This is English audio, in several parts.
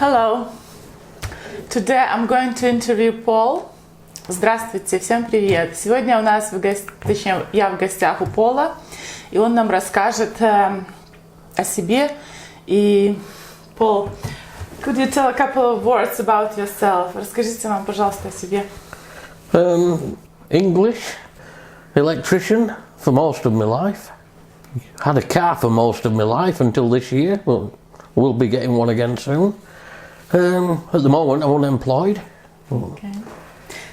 Hello. Today I'm going to interview Paul. Здравствуйте, всем привет. Сегодня у нас точнее, я в гостях у Пола, и он нам расскажет о себе. И Paul, could you tell a couple of words about yourself? Расскажите нам, пожалуйста, о себе. English, electrician for most of my life. Had a car for most of my life until this year. Well, we'll be getting one again soon. At the moment, I'm unemployed. Okay.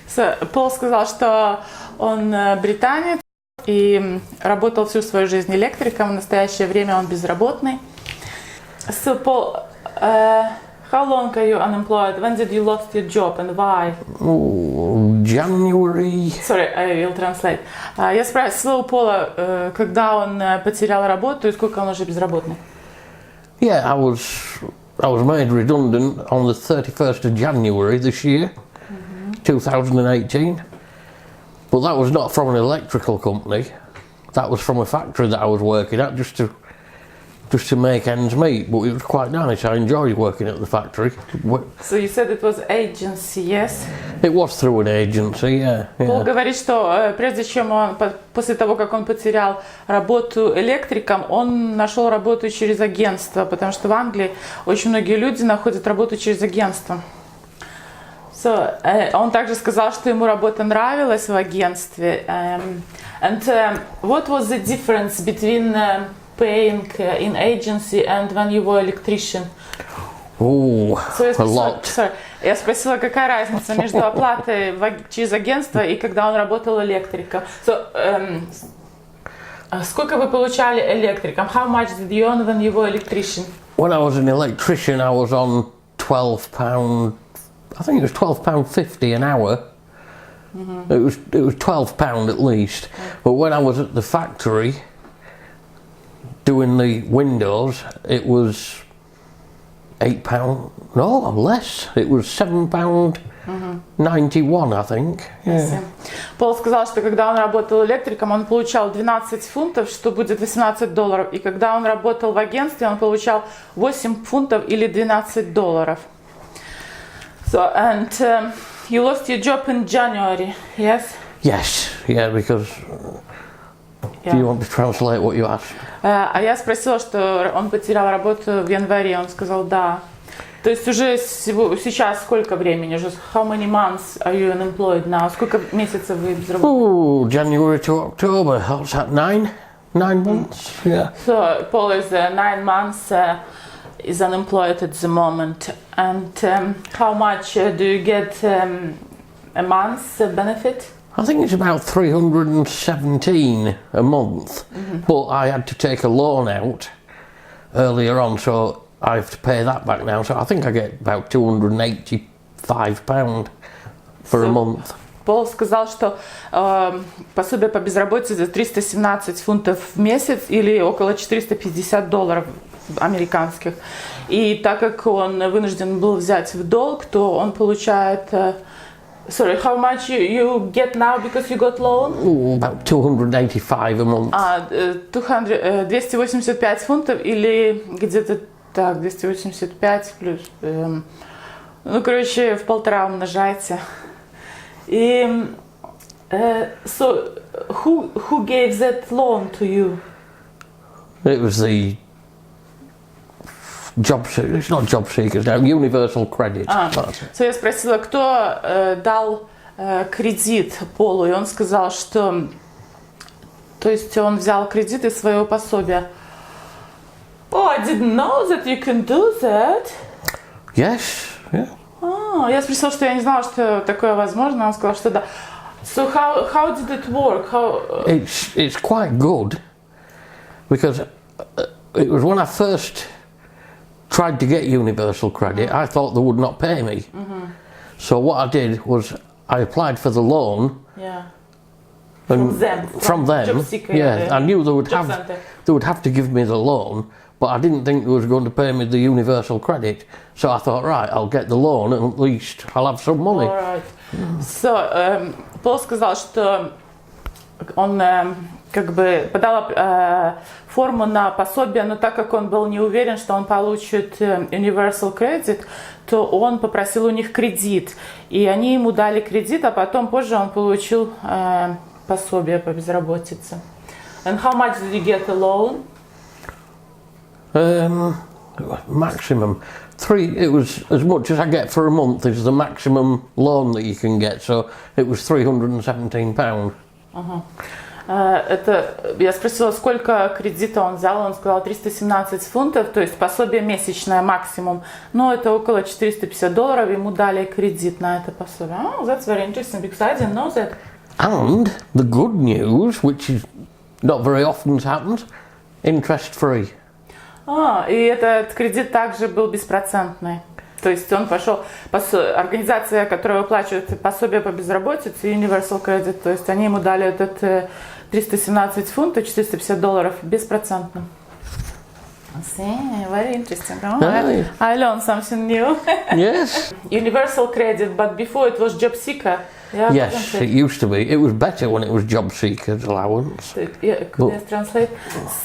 So, Пол сказал, что он британец и работал всю свою жизнь электриком. В настоящее время он безработный. So, Paul, how long are you unemployed? When did you lost your job and why? January. Sorry, I will translate. Я спросила у Пола, когда он потерял работу и сколько он уже безработный. Yeah, I was made redundant on the 31st of January this year, 2018. But that was not from an electrical company. That was from a factory that I was working at just to make ends meet. But it was quite nice. I enjoyed working at the factory. So you said it was agency, yes? It was through an agency, yeah. Пол говорит, что прежде чем после того, как он потерял работу электриком, он нашел работу через агентство, потому что в Англии очень многие люди находят работу через агентство. So, он также сказал, что ему работа нравилась в агентстве. What was the difference between paying in agency and when you were electrician? A lot. Я спросила, какая разница между оплатой через агентство и когда он работал электриком. Сколько вы получали электриком? How much did you earn when you were electrician? When I was an electrician, I was on £12. I think it was £12.50 an hour. It was £12 at least. But when I was at the factory doing the windows, it was £8. No, less. It was £7.91, I think. Yeah. Пол сказал, что когда он работал электриком, он получал 12 фунтов, что будет $18. И когда он работал в агентстве, он получал 8 фунтов или $12. So, and you lost your job in January, yes? Yes, yeah, because... Yeah. Do you want to translate what you asked? А я спросила, что он потерял работу в январе, он сказал да. То есть уже сейчас сколько времени? Уже how many months are you unemployed now? Сколько месяцев вы безработны? January to October. What's that? 9 months. Yeah. So Paul is 9 months is unemployed at the moment. And how much do you get a month's benefit? I think it's about 317 a month, but I had to take a loan out earlier on, so I have to pay that back now. So I think I get about £285 for a month. Пол сказал, что пособие по безработице 317 фунтов в месяц или около $450 американских. И так как он вынужден был взять в долг, то он получает... Sorry, how much you get now because you got loan? About 285 a month. 285 фунтов или где-то так, 285 плюс... ну, короче, в полтора умножайте. И... so, who gave that loan to you? It was the... It's not job seekers now, universal credit. So я спросила, кто дал кредит Полу, и он сказал, что, то есть он взял кредит из своего пособия. Oh, I didn't know that you can do that. Yes, yeah. Я спросила, что я не знала, что такое возможно, он сказал, что да. So how did it work? It's quite good because it was when I first tried to get universal credit, I thought they would not pay me. So what I did was I applied for the loan. Yeah. From them. Job seeker, yeah. I knew they would have to give me the loan, but I didn't think they was going to pay me the universal credit. So I thought, right, I'll get the loan and at least I'll have some money. All right. So, Пол сказал, что он как бы подал форму на пособие, но так как он был не уверен, что он получит Universal Credit, то он попросил у них кредит. И они ему дали кредит, а потом позже он получил пособие по безработице. And how much did you get a loan? Maximum. It was as much as I get for a month is the maximum loan that you can get, so it was £317. Это, я спросила, сколько кредита он взял, он сказал 317 фунтов, то есть пособие месячное максимум, но это около $450, ему дали кредит на это пособие. Oh, that's very interesting, because I didn't know that. And the good news, which is not very often happens, interest free. И этот кредит также был беспроцентный. То есть он пошел, организация, которая выплачивает пособие по безработице, Universal Credit, то есть они ему дали этот 317 фунтов, $450 беспроцентным. See, very interesting. Oh, I learned something new. Yes. Universal Credit, but before it was job seeker. Yeah, yes, it used to be. It was better when it was job seekers allowance.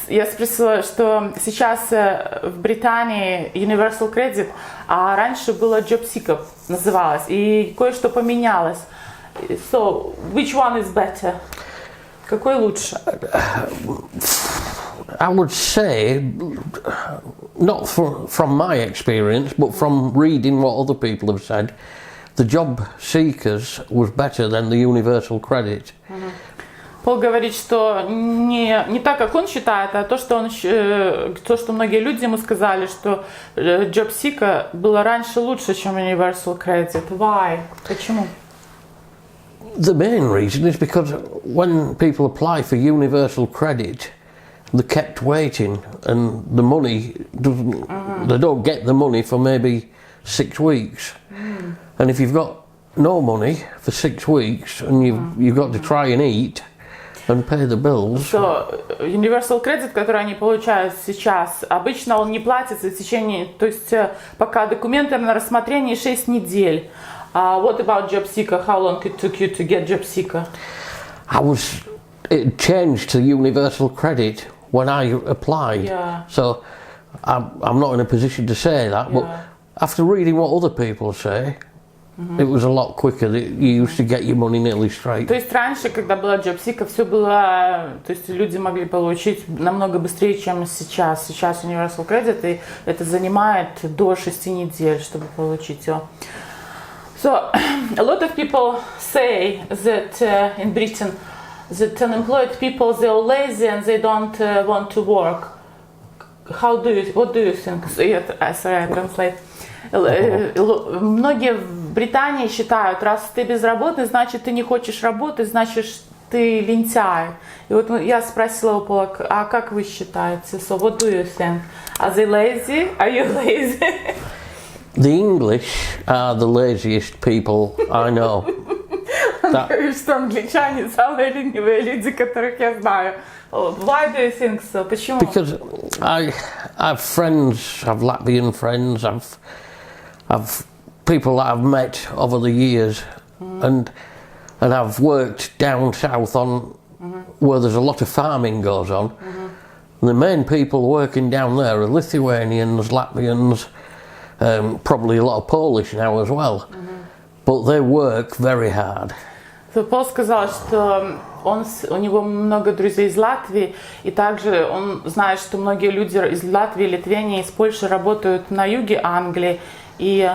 Я спросила, что сейчас в Британии Universal Credit, а раньше было job seeker называлось, и кое-что поменялось. So, which one is better? Какой лучше? I would say, not from my experience, but from reading what other people have said, the job seekers was better than the universal credit. Пол говорит, что не так, как он считает, а то, что многие люди ему сказали, что job seeker было раньше лучше, чем universal credit. Why? Почему? The main reason is because when people apply for universal credit, they're kept waiting, and the money doesn't. They don't get the money for maybe 6 weeks. And if you've got no money for 6 weeks and you've got to try and eat and pay the bills. So, Universal Credit, который они получают сейчас, обычно он не платится в течение, то есть пока документы на рассмотрении 6 недель. What about job seeker? How long it took you to get job seeker? It changed to Universal Credit when I applied. Yeah. So I'm not in a position to say that, but after reading what other people say, it was a lot quicker. You used to get your money nearly straight. То есть раньше, когда была job seeker, все было, то есть люди могли получить намного быстрее, чем сейчас. Сейчас Universal Credit, и это занимает до 6 недель, чтобы получить его. So, a lot of people say that in Britain, that unemployed people, they're lazy and they don't want to work. What do you think? Sorry, I translate. Многие в Британии считают, раз ты безработный, значит ты не хочешь работать, значит ты лентяй. И вот я спросила у Пола, а как вы считаете? So what do you think? Are they lazy? Are you lazy? The English are the laziest people I know. Что англичане самые ленивые люди, которых я знаю. Why do you think so? Почему? Because I have friends, I've Latvian friends, I've people that I've met over the years, and I've worked down south on where there's a lot of farming goes on. And the main people working down there are Lithuanians, Latvians, probably a lot of Polish now as well. But they work very hard. Пол сказал, что у него много друзей из Латвии, и также он знает, что многие люди из Латвии, Литвении, из Польши работают на юге Англии. И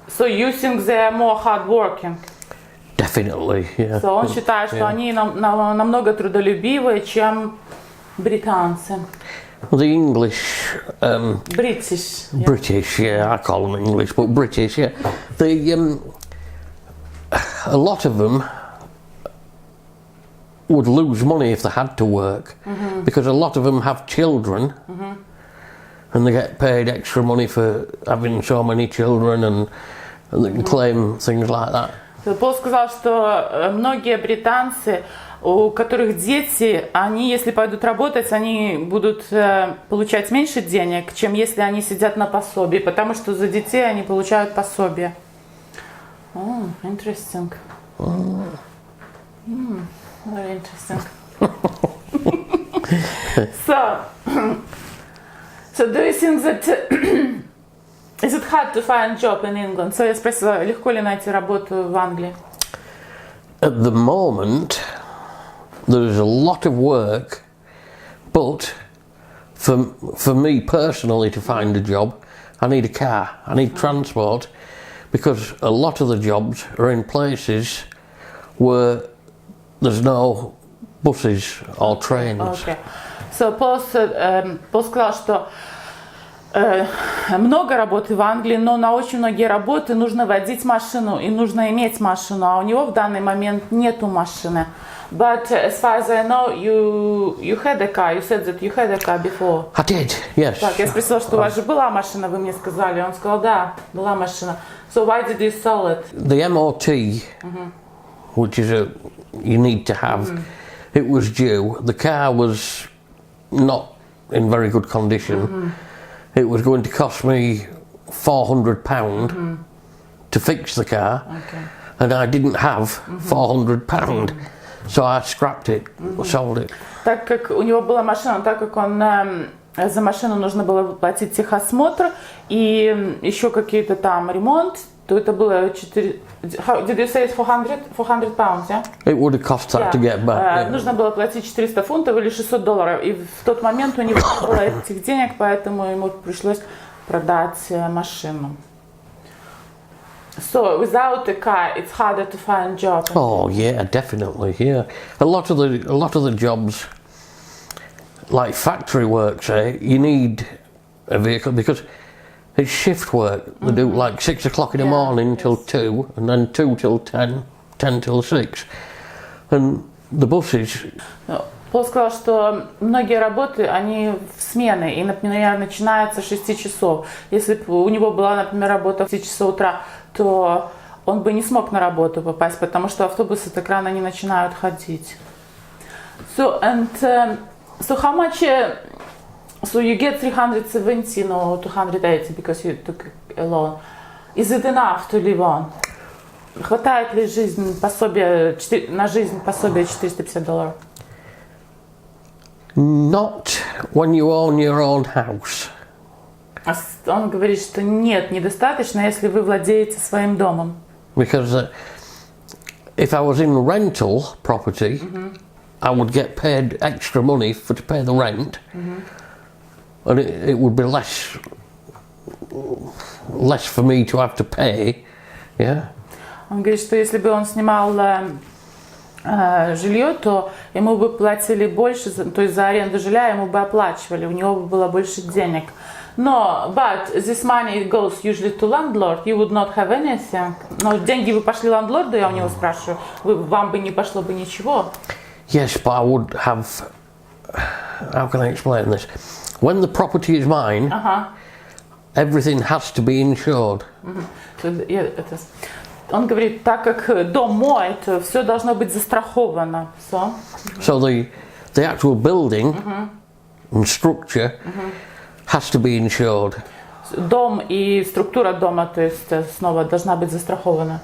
so you think they are more hardworking? Definitely, yeah. So он считает, что они намного трудолюбивее, чем британцы. The English, British. British, yeah, I call them English, but British, yeah. A lot of them would lose money if they had to work, because a lot of them have children, and they get paid extra money for having so many children, and they can claim things like that. Пол сказал, что многие британцы, у которых дети, они, если пойдут работать, они будут получать меньше денег, чем если они сидят на пособии, потому что за детей они получают пособие. Oh, interesting. Very interesting. So do you think that is it hard to find job in England? So я спросила, легко ли найти работу в Англии? At the moment, there's a lot of work, but for me personally to find a job, I need a car, I need transport, because a lot of the jobs are in places where there's no buses or trains. Okay. So Paul сказал, что много работы в Англии, но на очень многие работы нужно водить машину и нужно иметь машину, а у него в данный момент нету машины. But as far as I know, you had a car. You said that you had a car before. I did, yes. Так, я спросила, что у вас же была машина, вы мне сказали. Он сказал, да, была машина. So why did you sell it? The MOT, which is you need to have, it was due. The car was not in very good condition. It was going to cost me £400 to fix the car, and I didn't have £400, so I scrapped it, sold it. Так как у него была машина, так как он за машину нужно было платить техосмотр и еще какие-то там ремонт, то это было 4... How did you say it's 400 pounds, yeah? It would have cost that to get back. Нужно было платить 400 фунтов или $600, и в тот момент у него не было этих денег, поэтому ему пришлось продать машину. So without a car, it's harder to find job. Oh yeah, definitely. Yeah, a lot of the jobs, like factory work, say you need a vehicle because it's shift work. They do like 6 o'clock in the morning till 2, and then 2 till 10, 10 till 6, and the buses. Пол сказал, что многие работы, они в смены, и, например, начинается с 6 часов. Если бы у него была, например, работа в 10 часов утра, то он бы не смог на работу попасть, потому что автобусы так рано не начинают ходить. So how much? So you get 370 or 280 because you took a loan. Is it enough to live on? Хватает ли на жизнь пособие $450? Not when you own your own house. Он говорит, что нет, недостаточно, если вы владеете своим домом. Because if I was in rental property, I would get paid extra money to pay the rent, and it would be less for me to have to pay. Yeah. Он говорит, что если бы он снимал жилье, то ему бы платили больше, то есть за аренду жилья ему бы оплачивали, у него бы было больше денег. Но, but this money goes usually to landlord, you would not have anything. Но деньги вы пошли ландлорду, я у него спрашиваю, вам бы не пошло бы ничего. Yes, but I would have. How can I explain this? When the property is mine, everything has to be insured. Он говорит, так как дом мой, то все должно быть застраховано. So the actual building and structure has to be insured. Дом и структура дома, то есть снова должна быть застрахована.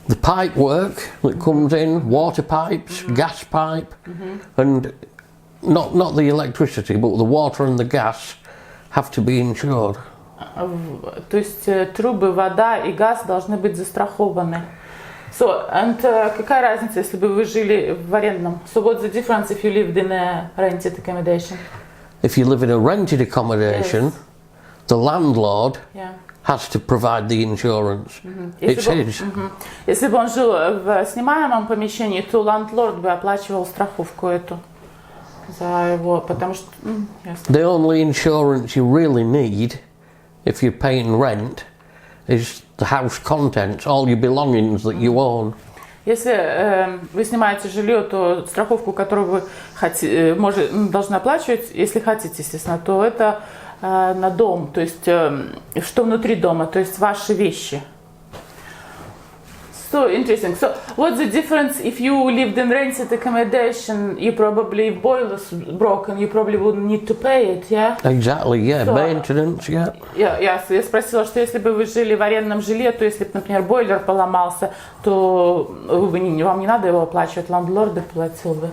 The pipe work that comes in, water pipes, gas pipe, and not the electricity, but the water and the gas have to be insured. То есть трубы, вода и газ должны быть застрахованы. So, and какая разница, если бы вы жили в арендном? So what's the difference if you lived in a rented accommodation? If you live in a rented accommodation, the landlord has to provide the insurance. It's his. Если бы он жил в снимаемом помещении, то лендлорд бы оплачивал страховку эту за его, потому что The only insurance you really need, if you're paying rent, is the house contents, all your belongings that you own. Если вы снимаете жилье, то страховку, которую вы должны оплачивать, если хотите, естественно, то это на дом, то есть что внутри дома, то есть ваши вещи. So interesting. So what's the difference if you lived in rented accommodation? You probably, if boiler's broken, you probably wouldn't need to pay it, yeah? Exactly, yeah. So, maintenance, yeah. Я спросила, что если бы вы жили в арендном жилье, то если бы, например, бойлер поломался, то вам не надо его оплачивать, лендлорд платил бы.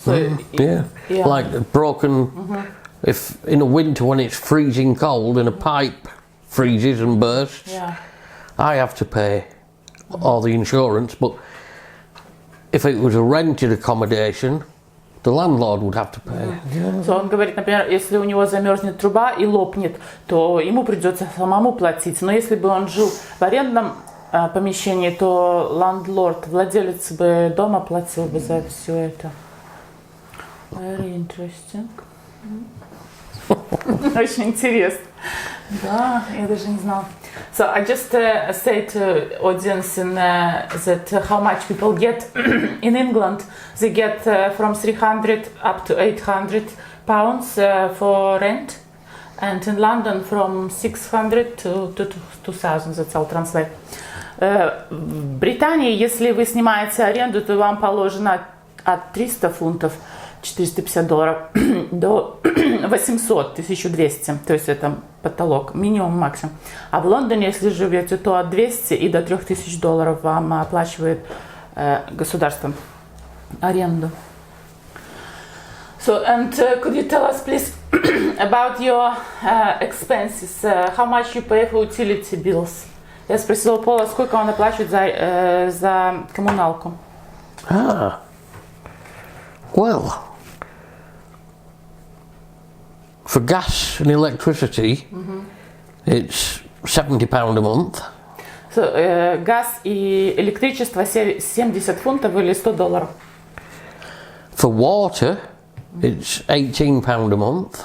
So, Like broken. If in the winter when it's freezing cold and a pipe freezes and bursts, I have to pay all the insurance. But if it was a rented accommodation, the landlord would have to pay. So, он говорит, например, если у него замерзнет труба и лопнет, то ему придется самому платить. Но если бы он жил в арендном помещении, то лендлорд, владелец бы дома платил бы за все это. Very interesting. Очень интересно. Да, я даже не знала. So I just say to audience that how much people get in England. They get from 300 up to 800 pounds for rent, and in London from 600 to 2000. That's all translate. В Британии, если вы снимаете аренду, то вам положено от 300 фунтов, $450 до 800, 1200, то есть это потолок, минимум, максимум. А в Лондоне, если живете, то от 200 и до $3000 вам оплачивает государство аренду. So, and could you tell us, please, about your expenses? How much you pay for utility bills? Я спросила Пола, сколько он оплачивает за коммуналку. Well, for gas and electricity, it's £70 a month. So, газ и электричество 70 фунтов или $100. For water, it's £18 a month.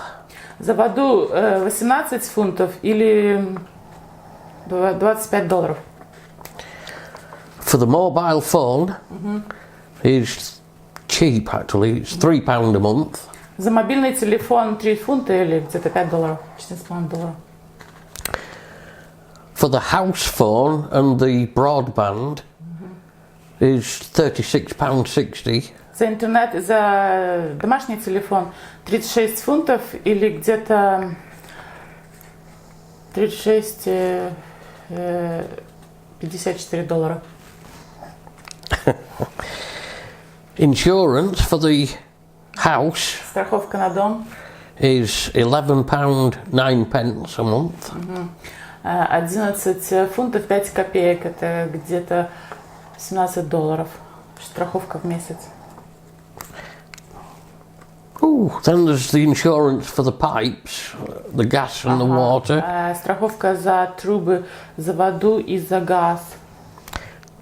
За воду 18 фунтов или $25. For the mobile phone, it's cheap actually, it's £3 a month. За мобильный телефон 3 фунта или где-то $5, $14,5. For the house phone and the broadband is £36.60. За интернет и за домашний телефон 36 фунтов или где-то 54 $. Insurance for the house Страховка на дом is £11 9 pence a month. 11 фунтов 5 копеек, это где-то $17. Страховка в месяц. Then there's the insurance for the pipes, the gas and the water. Страховка за трубы, за воду и за газ.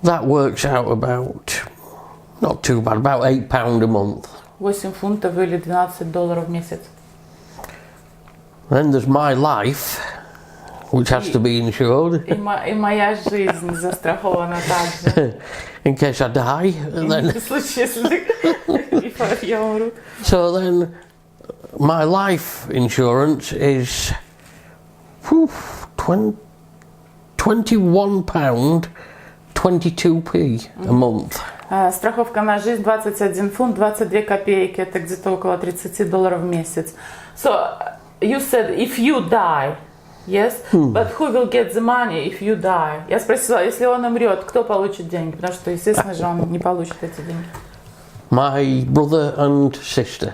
That works out about, not too bad, about £8 a month. 8 фунтов или $12 в месяц. Then there's my life, which has to be insured. И моя жизнь застрахована также. In case I die. Then, В случае, если я умру. so then my life insurance is £21.22 a month. Страховка на жизнь 21 фунт 22 копейки, это где-то около $30 в месяц. So you said if you die, yes, but who will get the money if you die? Я спросила, если он умрет, кто получит деньги? Потому что, естественно же, он не получит эти деньги. My brother and sister.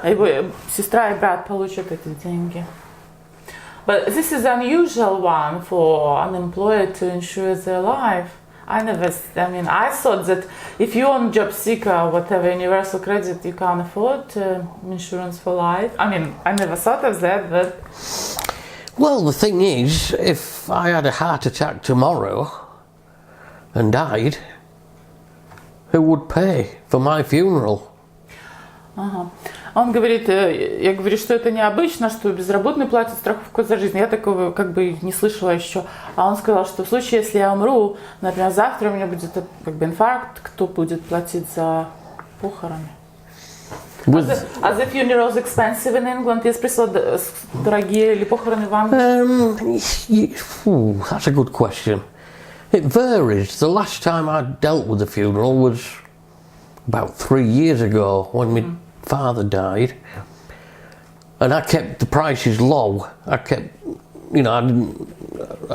Его сестра и брат получат эти деньги. But this is unusual one for unemployed to insure their life. I thought that if you're on job seeker or whatever, universal credit, you can't afford insurance for life. I never thought of that, but... Well, the thing is, if I had a heart attack tomorrow and died, who would pay for my funeral? Он говорит, я говорю, что это необычно, что безработный платит страховку за жизнь. Я такого как бы не слышала еще. А он сказал, что в случае, если я умру, например, завтра у меня будет как бы инфаркт, кто будет платить за похороны? Are the funerals expensive in England? Я спросила, дорогие ли похороны в Англии? That's a good question. It varies. The last time I dealt with a funeral was about 3 years ago when my father died, and I kept the prices low. I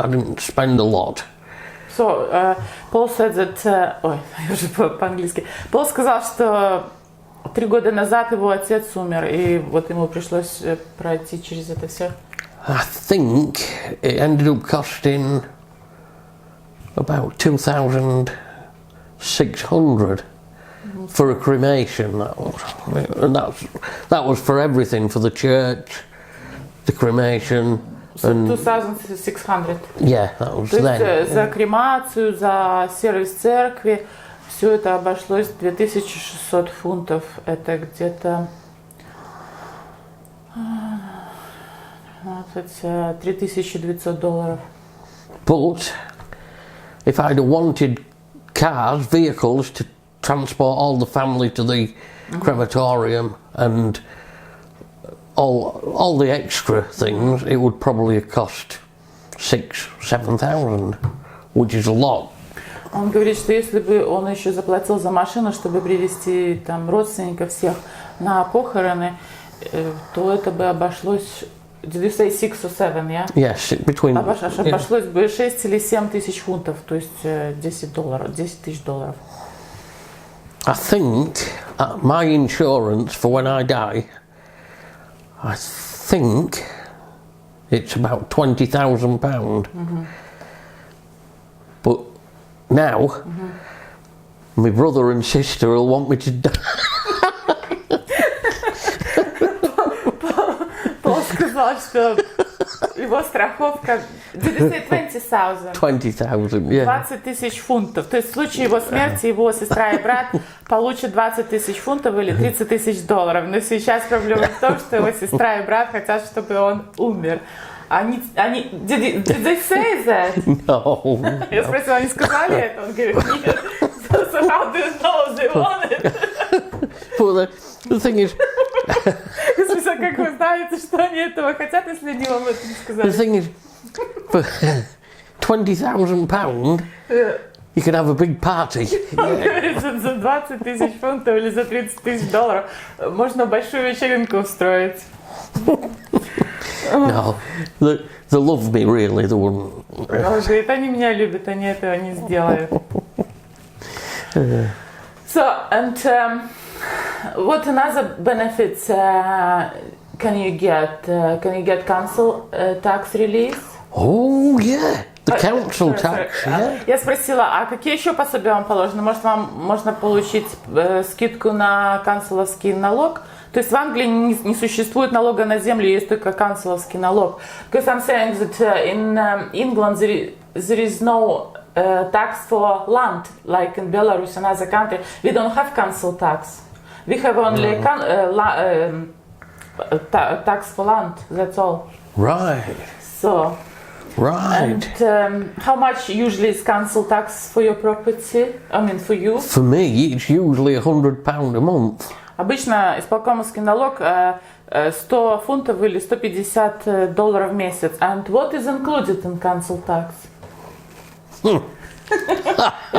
didn't spend a lot. So Paul said that. Я уже по-английски. Paul сказал, что 3 года назад его отец умер, и вот ему пришлось пройти через это все. I think it ended up costing about 2,600 for a cremation. That was for everything, for the church, the cremation. And 2,600. yeah, that was То then. есть за кремацию, за сервис церкви, все это обошлось 2600 фунтов. Это где-то 3900 долларов. But if I'd have wanted cars, vehicles to transport all the family to the crematorium and all the extra things, it would probably have cost 6,000-7,000, which is a lot. Он говорит, что если бы он еще заплатил за машину, чтобы привезти там родственников всех на похороны, то это бы обошлось. Did you say 6 or 7, yeah? Yes, between. Обошлось бы 6 или 7 тысяч фунтов, то есть 10 тысяч долларов. I think my insurance for when I die, I think it's about £20,000. But now, my brother and sister will want me to die. Пол сказал, что его страховка... Did you say 20,000? 20,000, yeah. 20 тысяч фунтов. То есть в случае его смерти его сестра и брат получат 20 тысяч фунтов или 30 тысяч долларов. Но сейчас проблема в том, что его сестра и брат хотят, чтобы он умер. Они did they say that? No. Я спросила, они сказали это? Он говорит, нет. So how do you know they want it? But the thing is... Как вы знаете, что они этого хотят, если они вам это не сказали? The thing is, for £20,000, you can have a big party. Он говорит, что за 20 тысяч фунтов или за 30 тысяч долларов можно большую вечеринку устроить. No, they love me really, they wouldn't. Он говорит, они меня любят, они этого не сделают. So, and what another benefits can you get? Can you get council tax release? Oh yeah, the council tax. Yeah. Я спросила, а какие еще пособия вам положены? Может, вам можно получить скидку на канцеловский налог? То есть в Англии не существует налога на землю, есть только канцеловский налог. Because I'm saying that in England there is no tax for land, like in Belarus and other countries. We don't have council tax. We have only tax for land. That's all. Right. So. Right. And how much usually is council tax for your property? I mean, for you? For me, it's usually £100 a month. Обычно исполкомовский налог 100 фунтов или 150 долларов в месяц. And what is included in council tax? Я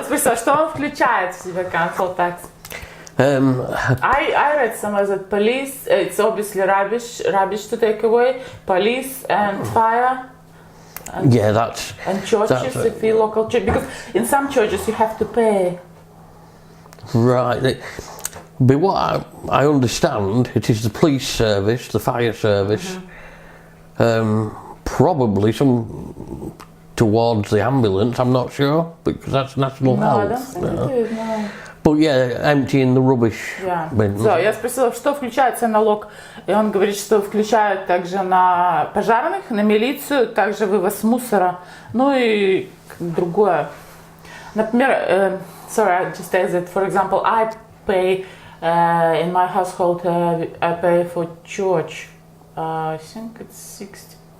спросила, что он включает в себя council tax? I read somewhere that police, it's obviously rubbish to take away, police and fire. And, yeah, that's... And churches, if you local church, because in some churches you have to pay. Right. But what I understand, it is the police service, the fire service, probably some towards the ambulance, I'm not sure, because that's national health. I don't think it is, no. But yeah, emptying the rubbish bins. So, я спросила, что включается налог, и он говорит, что включают также на пожарных, на милицию, также вывоз мусора, ну и другое. Например, sorry, I just say that, for example, I pay in my household, I pay for church, I think it's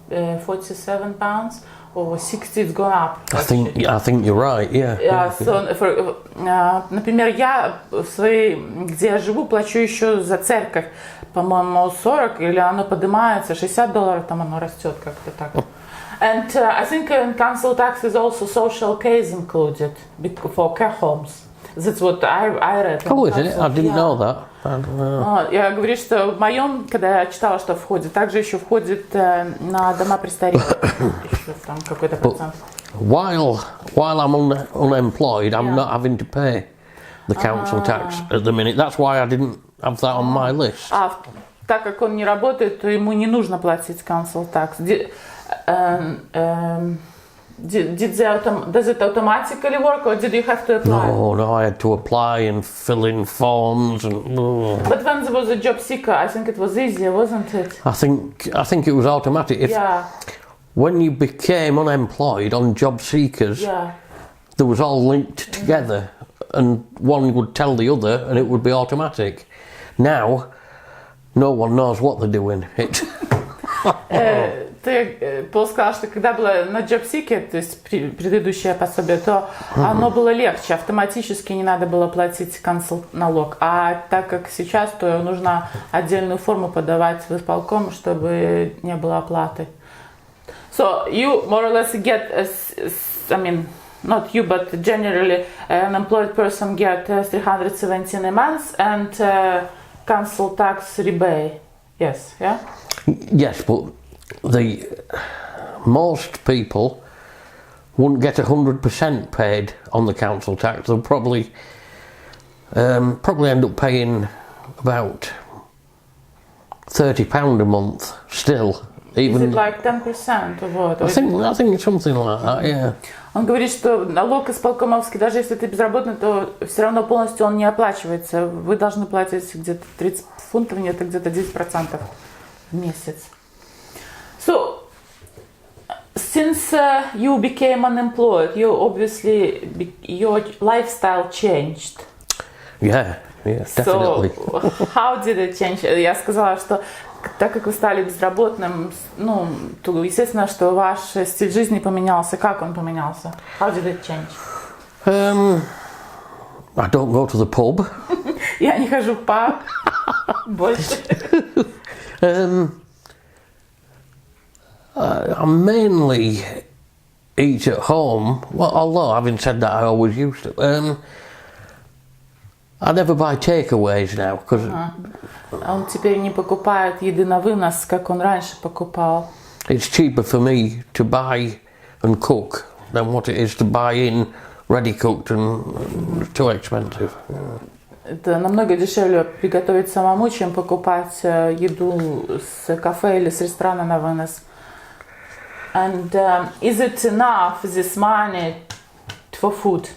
47 pounds. Over 60, it's gone up. I think you're right, yeah. Yeah, so например, я в своей, где я живу, плачу еще за церковь, по-моему, 40, или оно поднимается, $60, там оно растет как-то так. And I think in council tax is also social case included for care homes. That's what I read. Oh, is it? I didn't know that. Я говорю, что в моем, когда я читала, что входит, также еще входит на дома престарелых. Еще там какой-то процент. While I'm unemployed, I'm not having to pay the council tax at the minute. That's why I didn't have that on my list. Так как он не работает, то ему не нужно платить council tax. Does it automatically work, or did you have to apply? No, I had to apply and fill in forms and. But when there was a job seeker, I think it was easier, wasn't it? I think it was automatic. When you became unemployed on job seekers, there was all linked together, and one would tell the other, and it would be automatic. Now, no one knows what they're doing. Пол сказал, что когда было на JobSeeker, то есть предыдущее пособие, то оно было легче, автоматически не надо было платить налог. А так как сейчас, то нужно отдельную форму подавать в исполком, чтобы не было оплаты. So you more or less get, not you, but generally an employed person get 317 a month and council tax rebate. Yes, yeah? Yes, but most people wouldn't get 100% paid on the council tax. They'll probably end up paying about £30 a month still. Even, is it like 10% of what? I think it's something like that, yeah. Он говорит, что налог исполкомовский, даже если ты безработный, то все равно полностью он не оплачивается. Вы должны платить где-то 30 фунтов, нет, это где-то 10% в месяц. So, since you became unemployed, your lifestyle changed. Yeah, definitely. So, how did it change? Я сказала, что так как вы стали безработным, то естественно, что ваш стиль жизни поменялся. Как он поменялся? How did it change? I don't go to the pub. Я не хожу в паб больше. I mainly eat at home. Well, although having said that, I always used to. I never buy takeaways now because. Он теперь не покупает еды на вынос, как он раньше покупал. It's cheaper for me to buy and cook than what it is to buy in ready cooked, and it's too expensive. Это намного дешевле приготовить самому, чем покупать еду с кафе или с ресторана на вынос. And is it enough, this money, for food?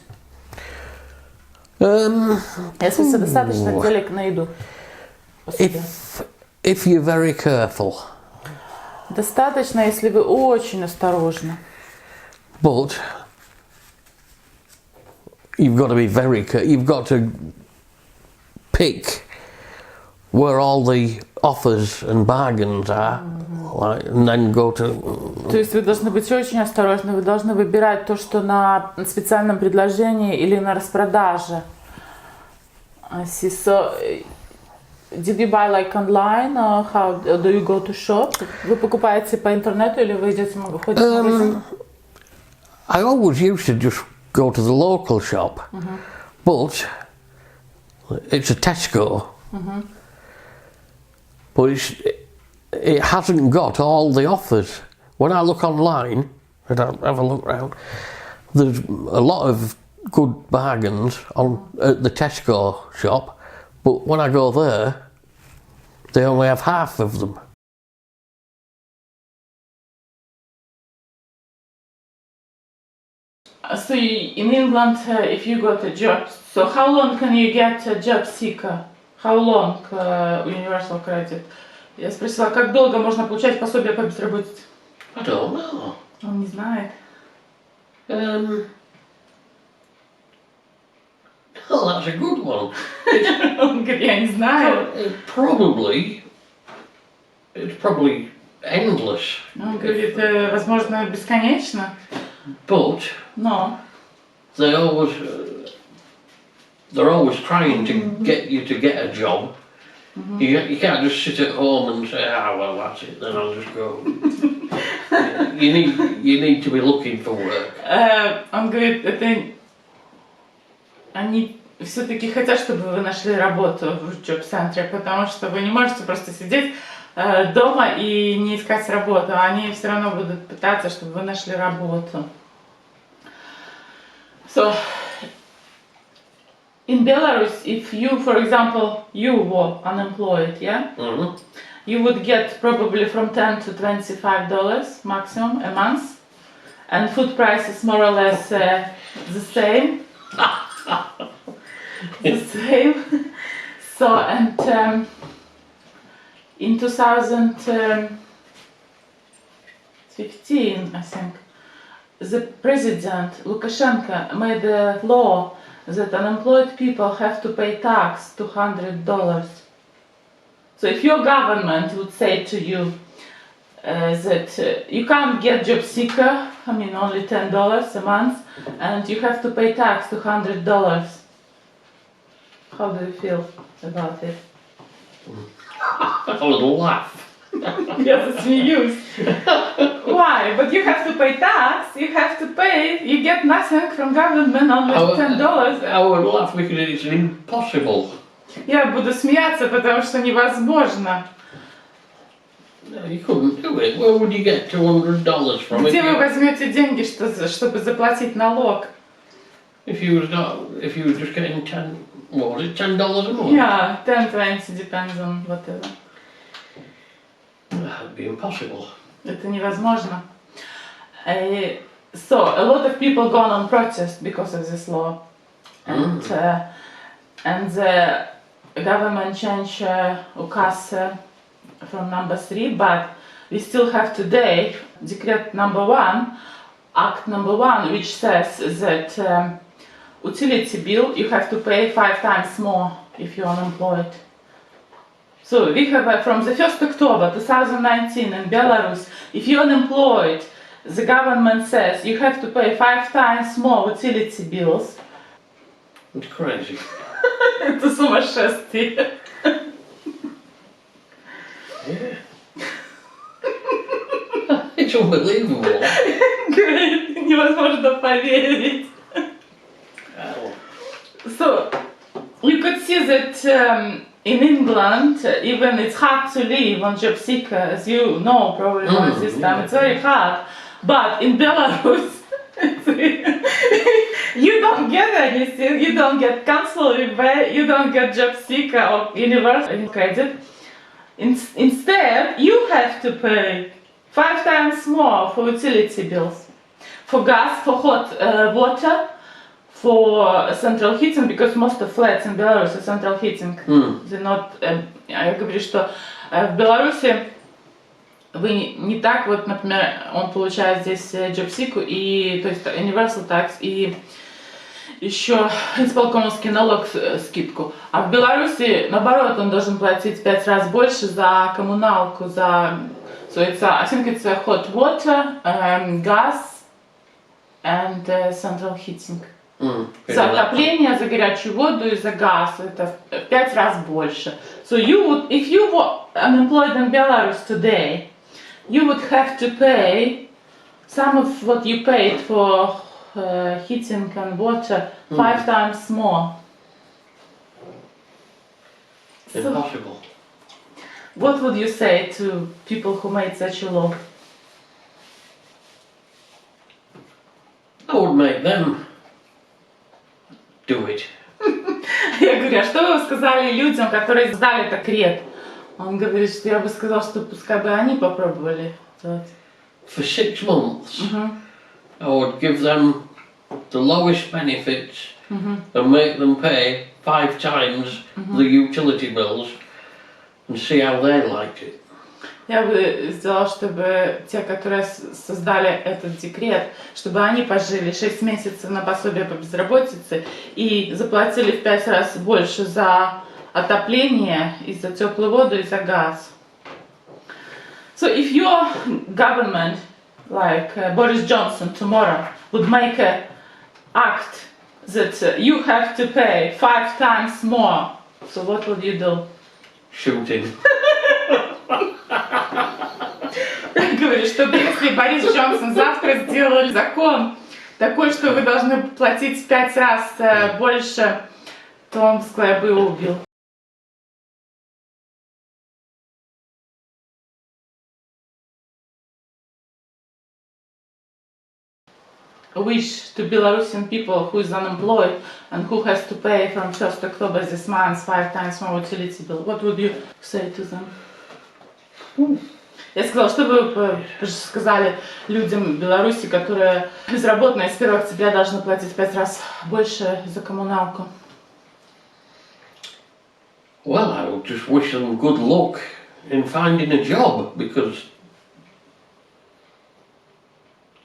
Если достаточно денег на еду. If you're very careful. Достаточно, если вы очень осторожны. But you've got to be very careful. You've got to pick where all the offers and bargains are, and then go to. То есть вы должны быть очень осторожны. Вы должны выбирать то, что на специальном предложении или на распродаже. So, did you buy like online, or how do you go to shop? Вы покупаете по интернету или вы идете в магазин? I always used to just go to the local shop, but it's a Tesco. But it hasn't got all the offers. When I look online, and I have a look around, there's a lot of good bargains at the Tesco shop, but when I go there, they only have half of them. So in England, if you got a job, so how long can you get a job seeker? How long universal credit? Я спросила, как долго можно получать пособие по безработице? I don't know. Он не знает. Well, that's a good one. Он говорит, я не знаю. It's probably endless. Он говорит, возможно, бесконечно. But Но they're always trying to get you to get a job. You can't just sit at home and say, well, that's it, then I'll just go. you need to be looking for work. Он говорит, они все-таки хотят, чтобы вы нашли работу в джоб-центре, потому что вы не можете просто сидеть дома и не искать работу. Они все равно будут пытаться, чтобы вы нашли работу. So, in Belarus, if you, for example, you were unemployed, yeah, you would get probably from $10 to $25 maximum a month, and food price is more or less the same. The same. So, and in 2015, I think, the president Lukashenko made a law that unemployed people have to pay tax $200. So if your government would say to you that you can't get job seeker, I mean only $10 a month, and you have to pay tax $200, how do you feel about it? I would laugh. Я засмеюсь. Why? But you have to pay tax, you have to pay, you get nothing from government, only $10. I would laugh because it's impossible. Я буду смеяться, потому что невозможно. No, you couldn't do it. Where would you get $200 from? Где вы возьмете деньги, чтобы заплатить налог? If you were just getting what was it, $10 a month? Yeah, 10, 20, depends on whatever. That would be impossible. Это невозможно. So, a lot of people gone on protest because of this law. And the government changed указ from number 3, but we still have today decree number 1, act number 1, which says that utility bill you have to pay 5 times more if you're unemployed. So we have from the 1st October 2019 in Belarus, if you're unemployed, the government says you have to pay 5 times more utility bills. It's crazy. Это сумасшествие. Yeah. It's unbelievable. Great, невозможно поверить. So, you could see that in England, even it's hard to live on job seeker, as you know probably by this time, it's very hard. But in Belarus, you don't get anything, you don't get council rebate, you don't get job seeker or universal credit. Instead, you have to pay 5 times more for utility bills, for gas, for hot water, for central heating, because most of flats in Belarus are central heating. They're not, я говорю, что в Беларуси вы не так, вот, например, он получает здесь джобсику, и, то есть universal tax, и еще исполкомовский налог, скидку. А в Беларуси, наоборот, он должен платить в 5 раз больше за коммуналку, за, so it's, I think it's hot water, gas and central heating. За отопление, за горячую воду и за газ это в 5 раз больше. So you would, if you were unemployed in Belarus today, you would have to pay some of what you paid for heating and water 5 times more. Impossible. So, what would you say to people who made such a law? I would make them do it. Я говорю, а что вы сказали людям, которые сдали этот декрет? Он говорит, что я бы сказал, что пускай бы они попробовали. For 6 months, I would give them the lowest benefits and make them pay 5 times the utility bills and see how they liked it. Я бы сделала, чтобы те, которые создали этот декрет, чтобы они пожили 6 месяцев на пособие по безработице и заплатили в 5 раз больше за отопление, и за теплую воду, и за газ. So if your government, like Boris Johnson tomorrow, would make an act that you have to pay 5 times more, so what would you do? Shoot him. Говорю, чтобы если Борис Джонсон завтра сделал закон такой, что вы должны платить в 5 раз больше, то он, сказал, я бы его убил. wish to Belarusian people who is unemployed and who has to pay from 1st October this month 5 times more utility bill, what would you say to them? Я сказала, что вы сказали людям в Беларуси, которые безработные, с 1 октября должны платить 5 раз больше за коммуналку? Well, I would just wish them good luck in finding a job, because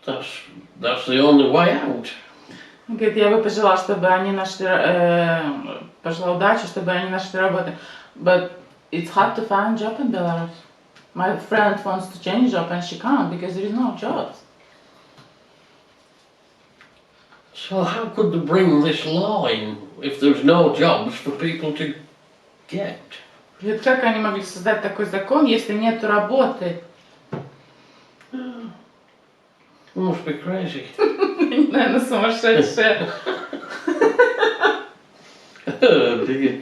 that's the only way out. Говорит, я бы пожелала, чтобы они нашли, пожелала удачи, чтобы они нашли работу. But it's hard to find job in Belarus. My friend wants to change job and she can't because there is no jobs. So how could they bring this law in if there's no jobs for people to get? Говорит, как они могли создать такой закон, если нету работы? Must be crazy. Наверное, сумасшедшие. Oh dear.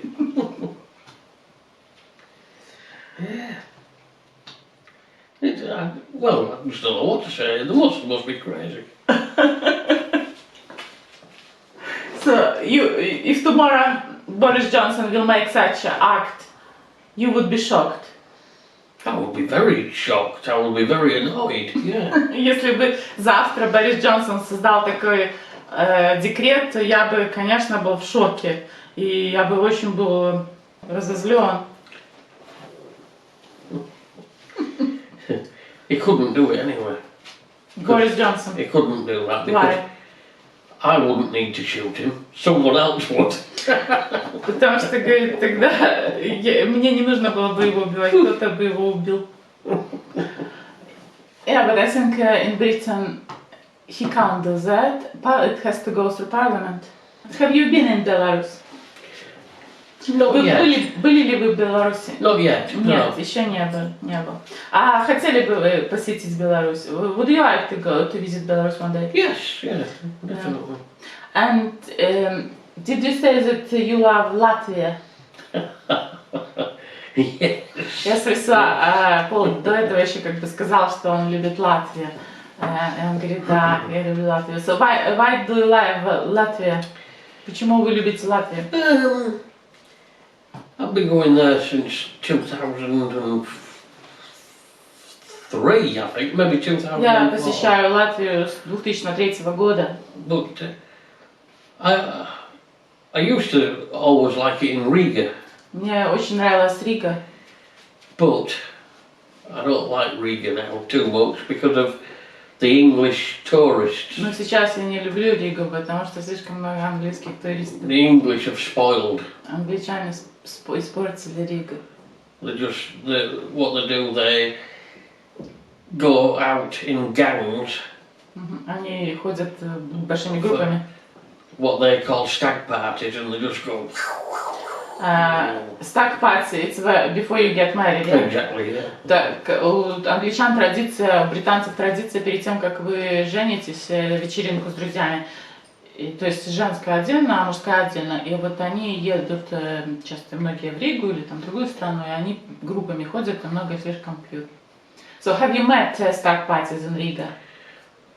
Yeah. Well, I just don't know what to say. They must be crazy. So, if tomorrow Boris Johnson will make such an act, you would be shocked. I would be very shocked. I would be very annoyed. Yeah. Если бы завтра Борис Джонсон создал такой декрет, то я бы, конечно, был в шоке. И я бы очень был разозлен. He couldn't do it anyway. Борис Джонсон. He couldn't do that because Why? I wouldn't need to shoot him. Someone else would. Потому что, говорит, тогда мне не нужно было бы его убивать, кто-то бы его убил. Yeah, but I think in Britain he can't do that. It has to go through parliament. Have you been in Belarus? Not yet. Были ли вы в Беларуси? Not yet. Нет, No. еще не был. А хотели бы вы посетить Беларусь? Would you like to go to visit Belarus one day? Yes, yeah, definitely. And did you say that you love Latvia? Yes. Я спросила, Пол до этого еще как бы сказал, что он любит Латвию. И он говорит, да, я люблю Латвию. So why do you love Latvia? Почему вы любите Латвию? I've been going there since 2003, I think, maybe 2004. Я посещаю Латвию с 2003 года. But I used to always like it in Riga, Мне очень нравилась Рига. but I don't like Riga now too much because of the English tourists. Но сейчас я не люблю Ригу, потому что слишком много английских туристов. The English have spoiled. Англичане испортили Ригу. What they do, they go out in gangs, Они ходят большими группами. what they call stag parties, and they just go. Stag party, it's before you get married, yeah? Exactly, yeah. Так, у англичан традиция, у британцев традиция перед тем, как вы женитесь, вечеринку с друзьями. То есть женская отдельно, а мужская отдельно. И вот они едут часто многие в Ригу или там в другую страну, и они группами ходят и много слишком пьют. So have you met stag parties in Riga?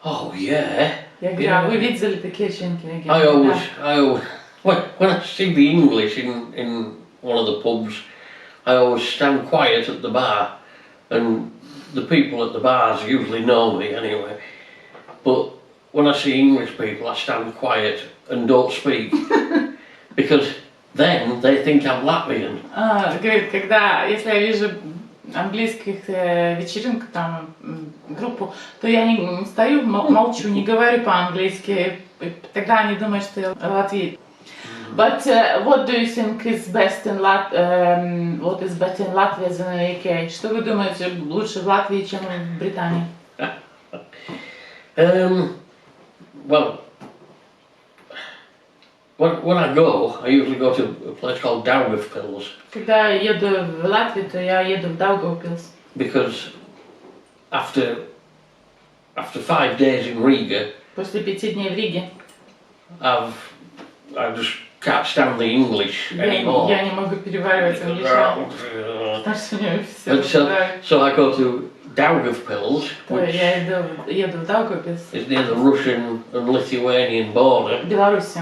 Oh yeah. Я говорю, а вы видели такие вечеринки? I always, when I see the English in one of the pubs, I always stand quiet at the bar, and the people at the bars usually know me anyway. But when I see English people, I stand quiet and don't speak because then they think I'm Latvian. Говорит, если я вижу английских вечеринок, там, группу, то я не стою, молчу, не говорю по-английски, тогда они думают, что я латвиец. But what do you think is best in what is better in Latvia than in UK? Что вы думаете лучше в Латвии, чем в Британии? Well, when I go, I usually go to a place called Daugavpils. Когда я еду в Латвию, то я еду в Daugavpils. Because after 5 days in Riga, После 5 дней в Риге I just can't stand the English anymore. Я не могу переваривать англичан. Потому что мне все So I go to Daugavpils, which Я еду в Даугавпилс, is near the Russian and Lithuanian border. Беларуси.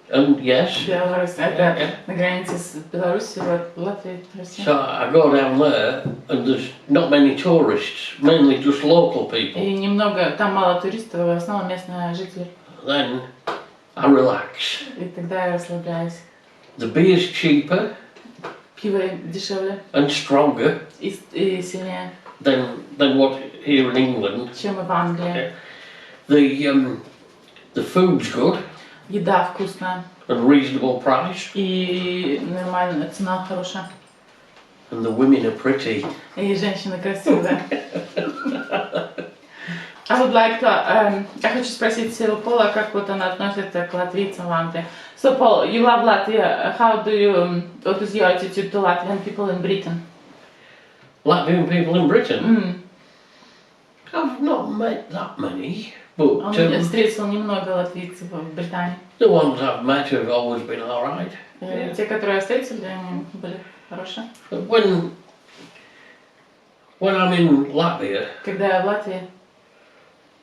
And yes, Беларусь, это на границе с Беларусью, Латвией, Россией. so I go down there and there's not many tourists, mainly just local people. И немного, там мало туристов, в основном местные жители. Then I relax. И тогда я расслабляюсь. The beer's cheaper Пиво дешевле and stronger и сильнее, than what here in England. чем в Англии. The food's good Еда вкусная and reasonable price, и нормальная цена хорошая. and the women are pretty. И женщины красивые. I would like to, я хочу спросить Пола, как вот она относится к латвийцам в Англии. So Paul, you love Latvia. How do you, what is your attitude to Latvian people in Britain? Latvian people in Britain. I've not met that many, but Он встретил немного латвийцев в Британии. the ones I've met have always been all right. Те, которые я встретил, они были хорошие. But when I'm in Latvia, Когда я в Латвии,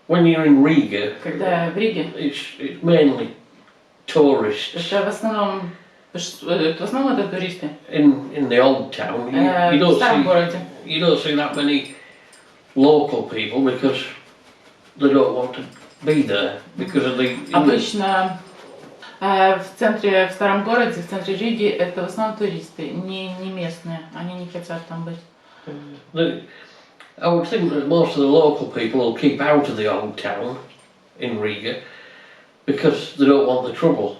when you're in Riga, когда я в Риге, it's mainly tourists. это в основном это туристы. In the old town, В старом городе. you don't see that many local people because they don't want to be there because of the. Обычно в центре, в старом городе, в центре Риги, это в основном туристы, не местные, они не хотят там быть. I would think that most of the local people will keep out of the old town in Riga because they don't want the trouble.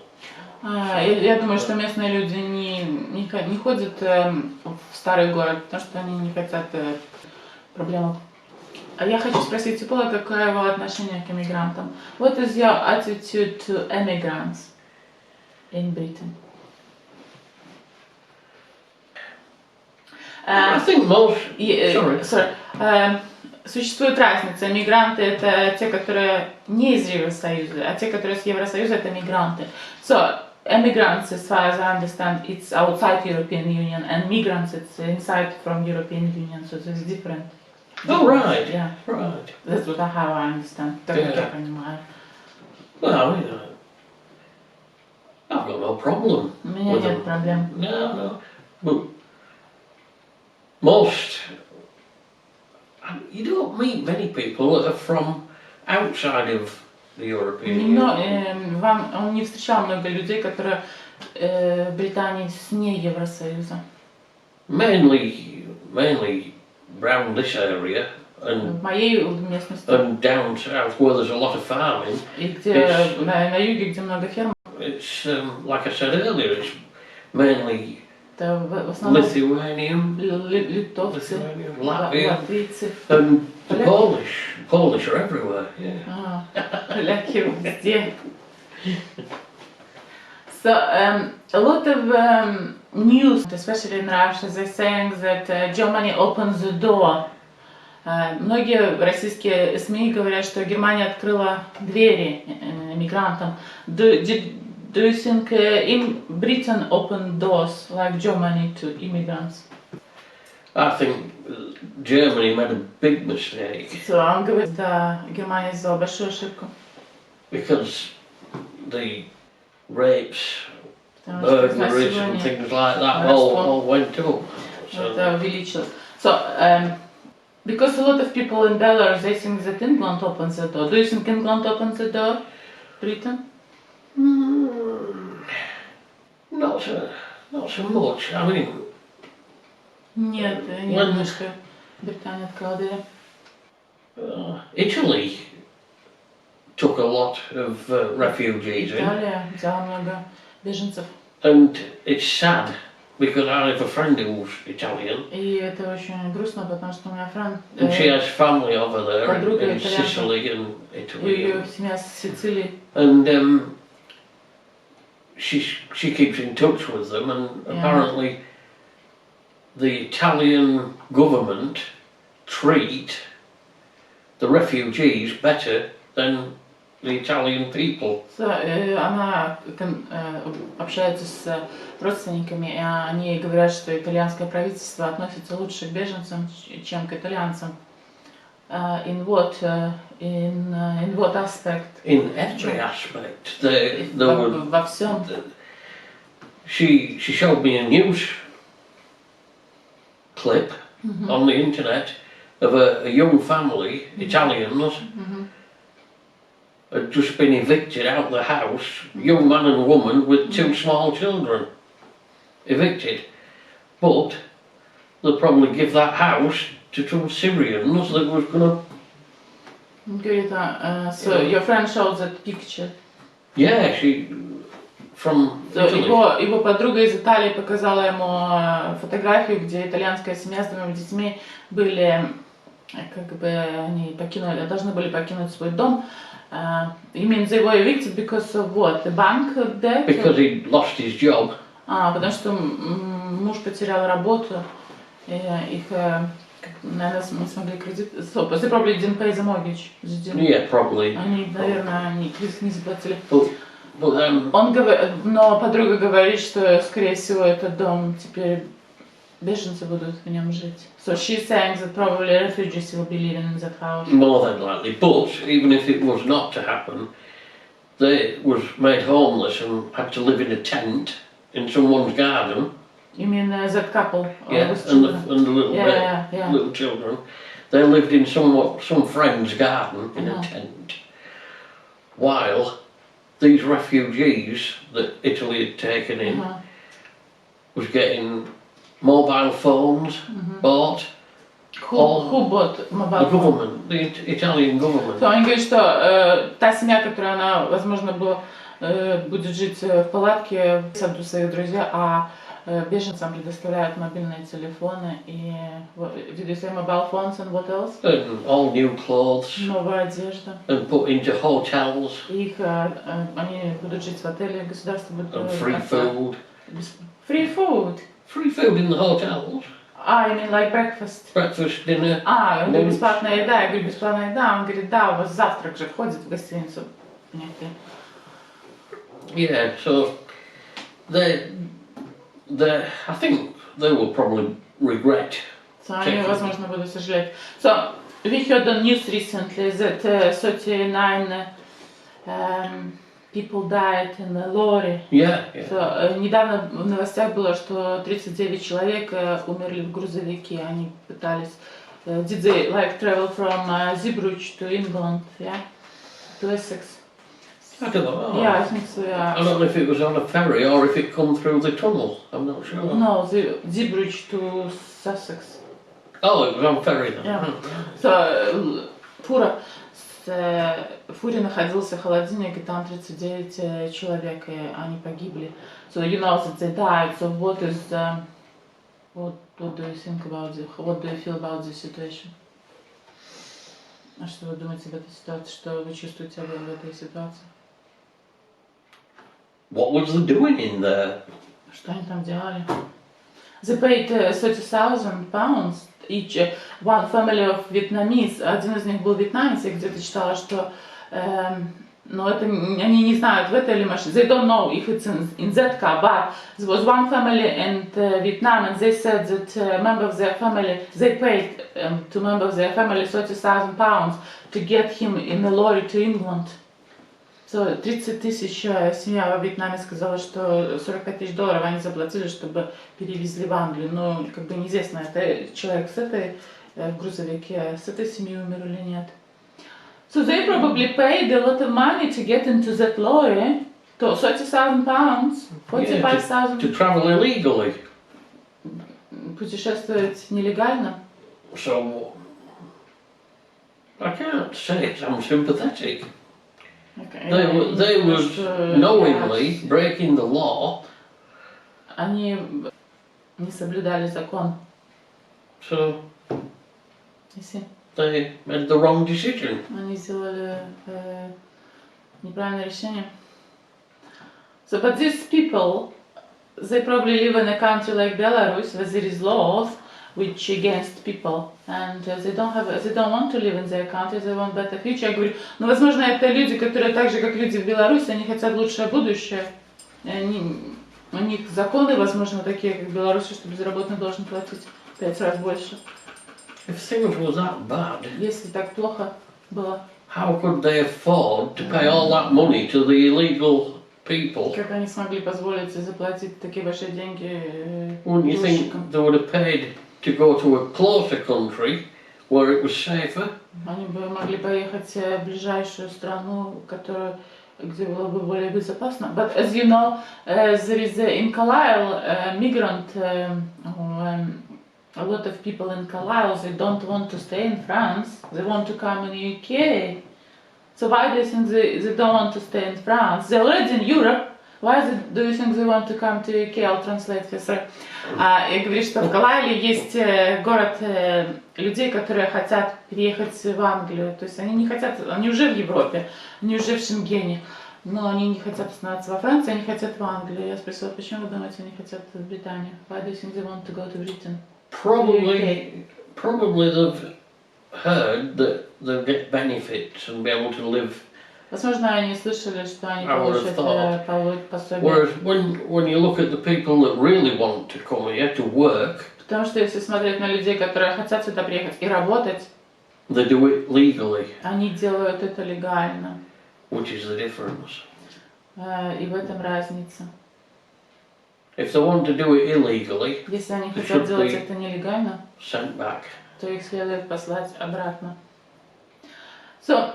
Я думаю, что местные люди не ходят в старый город, потому что они не хотят проблем. А я хочу спросить у Пола, какое его отношение к эмигрантам. What is your attitude to immigrants in Britain? I think most. Существует разница. Эмигранты это те, которые не из Евросоюза, а те, которые из Евросоюза, это мигранты. So, immigrants, as far as I understand, it's outside European Union, and migrants, it's inside from European Union, so it's different. Oh right, Yeah, right. that's what how I understand. Так как я понимаю. Well, I've got no problem. У меня with нет them. проблем. No. But most, you don't meet many people that are from outside of the European Union. Он не встречал много людей, которые в Британии не Евросоюза. Mainly around this area and В моей местности. down south where there's a lot of farming. И где на юге, где много ферм. It's like I said earlier, it's mainly Это в основном Lithuanian, литовцы, латвийцы, and the Polish are everywhere. Yeah. Поляки везде. So a lot of news, especially in Russia, they're saying that Germany opens the door. Многие российские СМИ говорят, что Германия открыла двери мигрантам. Do you think Britain opened doors like Germany to immigrants? I think Germany made a big mistake. So он говорит, да, Германия сделала большую ошибку. Because the rapes, burglaries and things like that all went up. Это увеличилось. So, because a lot of people in Belarus, they think that England opens the door. Do you think England opens the door, Britain? Not so much. I mean. Нет, немножко Британия открыла дверь. Italy took a lot of refugees in. Италия взяла много беженцев. And it's sad because I have a friend who's Italian. И это очень грустно, потому что у меня And she has family over there подруга in Sicily and Italy. Ее семья с Сицилии. And she keeps in touch with them, and apparently the Italian government treat the refugees better than the Italian people. Она общается с родственниками, и они говорят, что итальянское правительство относится лучше к беженцам, чем к итальянцам. In what aspect? In every aspect. There were, Во всем. she showed me a news clip on the internet of a young family, Italians, had just been evicted out of the house, young man and woman with two small children, evicted. But they'll probably give that house to some Syrians that was gonna... Говорит, so your friend showed that picture. Yeah, she... From Italy. Его подруга из Италии показала ему фотографию, где итальянская семья с двумя детьми были, как бы они должны были покинуть свой дом. You mean they were evicted because of what? The bank debt? Because he lost his job. Потому что муж потерял работу, и их, наверное, не смогли кредит. So, they probably didn't pay the mortgage. Yeah, probably. Они, наверное, кредит не заплатили. But, но подруга говорит, что, скорее всего, этот дом теперь беженцы будут в нем жить. So she's saying that probably refugees will be living in that house. More than likely, but even if it was not to happen, they was made homeless and had to live in a tent in someone's garden. You mean that couple? Yeah, and the little little children. They lived in some friend's garden in a tent, while these refugees that Italy had taken in was getting mobile phones bought. Who bought mobile phones? The government, the Italian government. So, они говорят, что та семья, которая, она, возможно, будет жить в палатке, саду своих друзей, а беженцам предоставляют мобильные телефоны и did you say mobile phones and what else? And all new clothes. Новая одежда. And put into hotels. Их они будут жить в отеле, государство будет. And free food. Free food. Free food in the hotels. You mean like breakfast? Breakfast, dinner. Он говорит, бесплатная еда. Я говорю, бесплатная еда. Он говорит, да, у вас завтрак же входит в гостиницу. Yeah, so I think they will probably regret. So они, возможно, будут сожалеть. So we heard on news recently that 39 people died in the lorry. Yeah. So, недавно в новостях было, что 39 человек умерли в грузовике. Они пытались. Did they like travel from Zeebrugge to England? Yeah, to Essex. I don't know. Yeah, I think so. Yeah. I don't know if it was on a ferry or if it come through the tunnel. I'm not sure. No, the Zeebrugge to Sussex. Oh, it was on ferry then. Yeah. So, в фуре находился холодильник, и там 39 человек, и они погибли. So you know that they died. So what do you think about this? What do you feel about this situation? А что вы думаете об этой ситуации? Что вы чувствуете об этой ситуации? What was they doing in there? Что они там делали? They paid 30,000 pounds each, one family of Vietnamese. Один из них был вьетнамец, я где-то читала, что но это они не знают, в этой ли машине. They don't know if it's in that car, but there was one family in Vietnam, and they said that member of their family, they paid to member of their family 30,000 pounds to get him in a lorry to England. So 30 тысяч семья во Вьетнаме сказала, что 45 тысяч долларов они заплатили, чтобы перевезли в Англию. Но как бы неизвестно, это человек с этой в грузовике, с этой семьей умер или нет. So they probably paid a lot of money to get into that lorry, to 30,000 pounds, 45,000. To travel illegally. Путешествовать нелегально. So I can't say I'm sympathetic. Okay. They was knowingly breaking the law. Они не соблюдали закон. So Если they made the wrong decision. они сделали неправильное решение. So, but these people, they probably live in a country like Belarus, where there is laws which against people, and they don't want to live in their country, they want better future. Я говорю, ну, возможно, это люди, которые так же, как люди в Беларуси, они хотят лучшее будущее. У них законы, возможно, такие, как в Беларуси, что безработный должен платить 5 раз больше. If things were that bad, Если так плохо было, how could they afford to pay all that money to the illegal people? как они смогли позволить заплатить такие большие деньги Wouldn't you think грузчикам? they would have paid to go to a closer country where it was safer? Они бы могли поехать в ближайшую страну, где было бы более безопасно. But as you know, there is in Carlisle migrant. A lot of people in Carlisle, they don't want to stay in France. They want to come in UK. So why do you think they don't want to stay in France? They're already in Europe. Why do you think they want to come to UK? I'll translate for you. Я говорю, что в Карлайле есть город людей, которые хотят переехать в Англию. То есть они не хотят, они уже в Европе, они уже в Шенгене, но они не хотят оставаться во Франции, они хотят в Англию. Я спросила, почему вы думаете, они хотят в Британию? Why do you think they want to go to Britain? Probably they've heard that they'll get benefits and be able to live. Возможно, они слышали, что они получат пособие. Whereas when you look at the people that really want to come here to work, Потому что если смотреть на людей, которые хотят сюда приехать и работать, they do it legally. Они делают это легально. Which is the difference. И в этом разница. If they want to do it illegally, если они хотят делать это нелегально, sent back. То их следует послать обратно. So,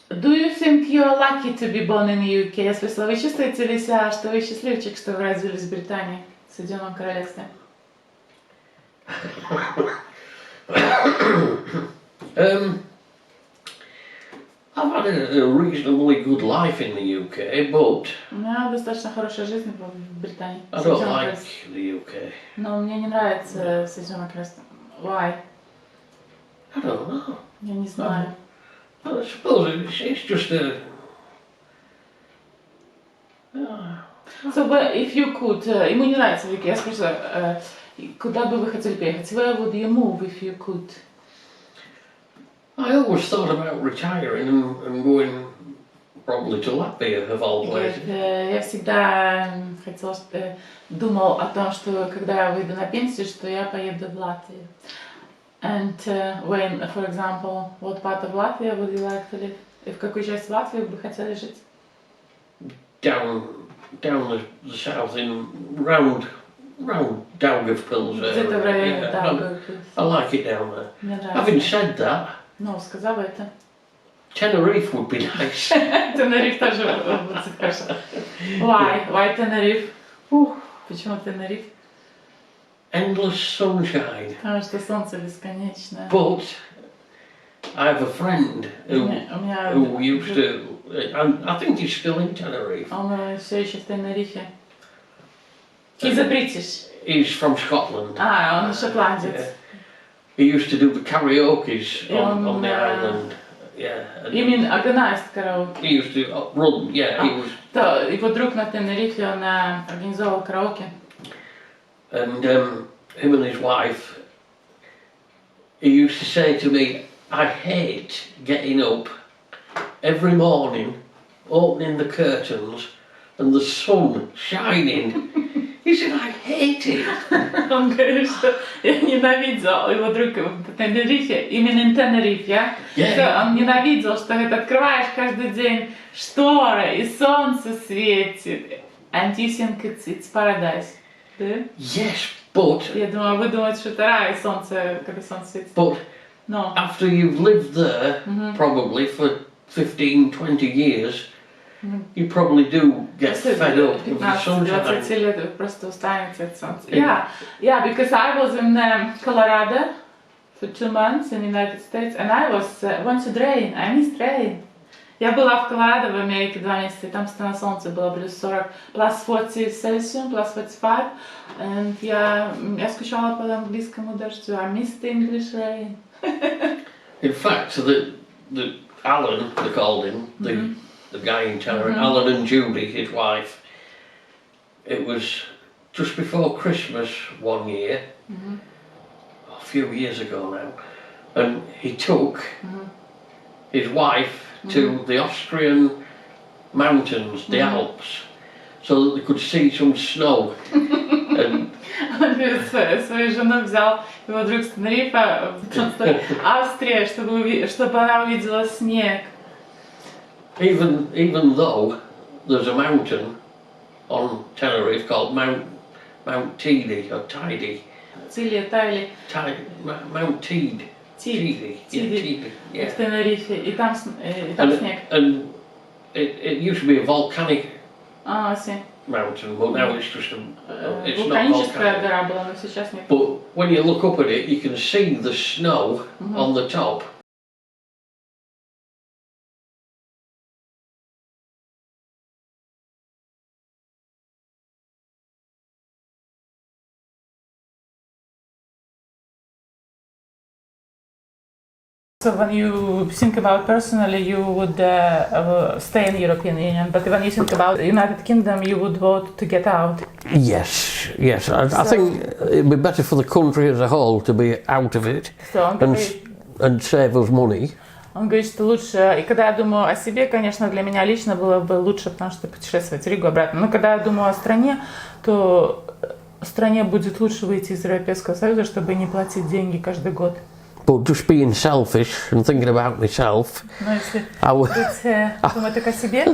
do you think you're lucky to be born in the UK? Я спросила, вы чувствуете ли себя, что вы счастливчик, что вы родились в Британии, в Соединенном Королевстве? I've had a reasonably good life in the UK, but У меня достаточно хорошая жизнь в Британии. I don't like the UK. Но мне не нравится Соединенное Королевство. Why? I don't know. Я не знаю. I suppose it's just a... So, but if you could, ему не нравится UK, я спросила, куда бы вы хотели поехать? Where would you move if you could? I always thought about retiring and going probably to Latvia of all places. Я всегда хотела, думал о том, что когда я выйду на пенсию, что я поеду в Латвию. And when, for example, what part of Latvia would you like to live? И в какой части Латвии вы бы хотели жить? Down the south in round Daugavpils Где-то в районе area. Daugavpils. I like it down there. Мне нравится. Having said that, Ну, сказала это. Tenerife would be nice. Тенериф тоже будет хорошо. Why Tenerife? Почему Tenerife? Endless sunshine. Потому что солнце бесконечное. But I have a friend who used to, I think he's still in Tenerife. Он все еще в Тенерифе. He's a British. He's from Scotland. Он шотландец. He used to do the karaoke's on the island. Yeah. You mean organized karaoke? He used to run, yeah. He was. Его друг на Тенерифе, он организовал караоке. And him and his wife, he used to say to me, I hate getting up every morning, opening the curtains and the sun shining. He said, I hate it. Он говорит, что я ненавидел, его друг в Тенерифе, именно Тенерифе, он ненавидел, что ты открываешь каждый день шторы и солнце светит. And you think it's paradise, да? Yes, but... Я думаю, вы думаете, что это рай, солнце, когда солнце светит. But no. After you've lived there, probably for 15-20 years, you probably do get fed up with the sunshine. 15-20 лет вы просто устанете от солнца. Yeah, because I was in Colorado for 2 months in the United States, and I wanted rain. I missed rain. Я была в Колорадо в Америке 2 месяца, и там на солнце было плюс 40, plus 40 Celsius, plus 45, and я скучала по английскому дождю. I missed the English rain. In fact, the Alan, they called him, the guy in Tenerife, Alan and Judy, his wife, it was just before Christmas one year, a few years ago now, and he took his wife to the Austrian mountains, the Alps, so that they could see some snow. And Он говорит, свою жену взял его друг с Тенерифе в Австрии, чтобы она увидела снег. even though there's a mountain on Tenerife called Mount Teedy or Tidy. Тайли. Mount Teed. Тиди. Yeah. В Тенерифе. И там снег. And it used to be a volcanic Си. mountain, but now it's just it's not Вулканическая volcanic. гора была, но сейчас нет. But when you look up at it, you can see the snow on the top. So when you think about personally, you would stay in the European Union, but when you think about the United Kingdom, you would vote to get out. Yes. I think it'd be better for the country as a whole to be out of it and save us money. Он говорит, что лучше, и когда я думаю о себе, конечно, для меня лично было бы лучше, потому что путешествовать в Ригу обратно. Но когда я думаю о стране, то стране будет лучше выйти из Европейского Союза, чтобы не платить деньги каждый год. But just being selfish and thinking about myself, Но если думать только о себе,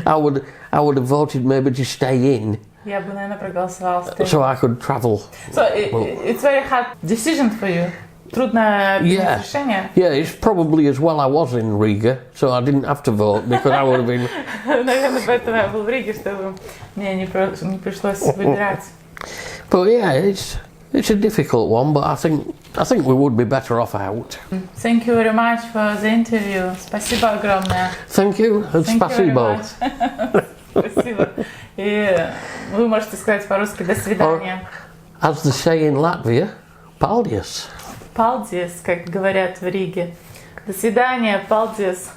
I would have voted maybe to stay in, я бы, наверное, проголосовала. so I could travel. So it's very hard decision for you. Трудное решение. Yeah, it's probably as well I was in Riga, so I didn't have to vote because I would have been. Наверное, поэтому я был в Риге, чтобы мне не пришлось выбирать. But yeah, it's a difficult one, but I think we would be better off out. Thank you very much for the interview. Спасибо огромное. Thank you and спасибо. Спасибо. И вы можете сказать по-русски «до свидания». As they say in Latvia, paldies. Paldies, как говорят в Риге. До свидания, paldies.